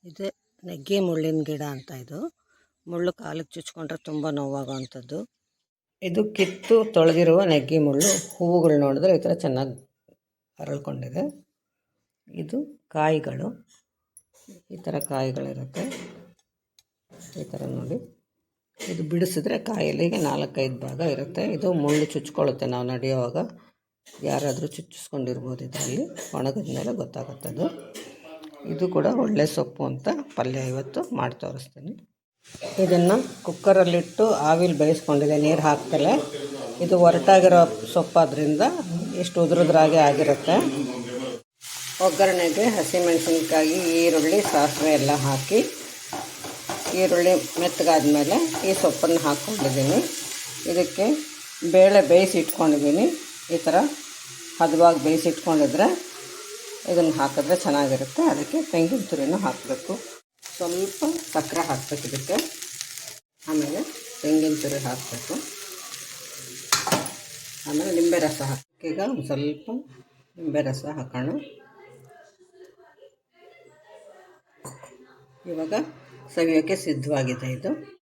ಇದೆ ನೆಗ್ಗೆ ಮುಳ್ಳಿನ ಗಿಡ ಅಂತ. ಇದು ಮುಳ್ಳು ಕಾಲಿಗೆ ಚುಚ್ಕೊಂಡ್ರೆ ತುಂಬ ನೋವಾಗುವಂಥದ್ದು. ಇದು ಕಿತ್ತು ತೊಳೆದಿರುವ ನೆಗ್ಗೆ ಮುಳ್ಳು. ಹೂವುಗಳು ನೋಡಿದ್ರೆ ಈ ಥರ ಚೆನ್ನಾಗಿ ಅರಳ್ಕೊಂಡಿದೆ. ಇದು ಕಾಯಿಗಳು, ಈ ಥರ ಕಾಯಿಗಳಿರುತ್ತೆ. ಈ ಥರ ನೋಡಿ, ಇದು ಬಿಡಿಸಿದ್ರೆ ಕಾಯಿಲಿಗೆ 4-5 ಭಾಗ ಇರುತ್ತೆ. ಇದು ಮುಳ್ಳು ಚುಚ್ಕೊಳ್ಳುತ್ತೆ, ನಾವು ನಡೆಯುವಾಗ ಯಾರಾದರೂ ಚುಚ್ಚಿಸ್ಕೊಂಡಿರ್ಬೋದು. ಇದರಲ್ಲಿ ಒಣಗಿದ ಮೇಲೆ ಗೊತ್ತಾಗುತ್ತದು. ಇದು ಕೂಡ ಒಳ್ಳೆ ಸೊಪ್ಪು ಅಂತ ಪಲ್ಯ ಇವತ್ತು ಮಾಡಿ ತೋರಿಸ್ತೀನಿ. ಇದನ್ನು ಕುಕ್ಕರಲ್ಲಿಟ್ಟು ಆವಿಲಿ ಬೇಯಿಸ್ಕೊಂಡಿದೆ, ನೀರು ಹಾಕ್ತಲೇ. ಇದು ಒರಟಾಗಿರೋ ಸೊಪ್ಪಾದ್ರಿಂದ ಎಷ್ಟು ಉದುರುದ್ರಾಗೆ ಆಗಿರುತ್ತೆ. ಒಗ್ಗರಣೆಗೆ ಹಸಿಮೆಣಸಿನ್ಕಾಯಿ, ಈರುಳ್ಳಿ, ಸಾಸಿವೆ ಎಲ್ಲ ಹಾಕಿ, ಈರುಳ್ಳಿ ಮೆತ್ತಗಾದ್ಮೇಲೆ ಈ ಸೊಪ್ಪನ್ನು ಹಾಕ್ಕೊಂಡಿದ್ದೀನಿ. ಇದಕ್ಕೆ ಬೇಳೆ ಬೇಯಿಸಿ ಇಟ್ಕೊಂಡಿದ್ದೀನಿ. ಈ ಥರ ಹದವಾಗಿ ಬೇಯಿಸಿ ಇಟ್ಕೊಂಡಿದ್ರೆ ಇದನ್ನು ಹಾಕಿದ್ರೆ ಚೆನ್ನಾಗಿರುತ್ತೆ. ಅದಕ್ಕೆ ತೆಂಗಿನ ತುರಿನೂ ಹಾಕಬೇಕು. ಸ್ವಲ್ಪ ಸಕ್ಕರೆ ಹಾಕಬೇಕು ಇದಕ್ಕೆ, ಆಮೇಲೆ ತೆಂಗಿನ ತುರಿ ಹಾಕಬೇಕು, ಆಮೇಲೆ ನಿಂಬೆ ರಸ ಹಾಕಿ. ಈಗ ಒಂದು ಸ್ವಲ್ಪ ನಿಂಬೆ ರಸ ಹಾಕೋಣ. ಇವಾಗ ಸವಿಯೋಕ್ಕೆ ಸಿದ್ಧವಾಗಿದೆ ಇದು.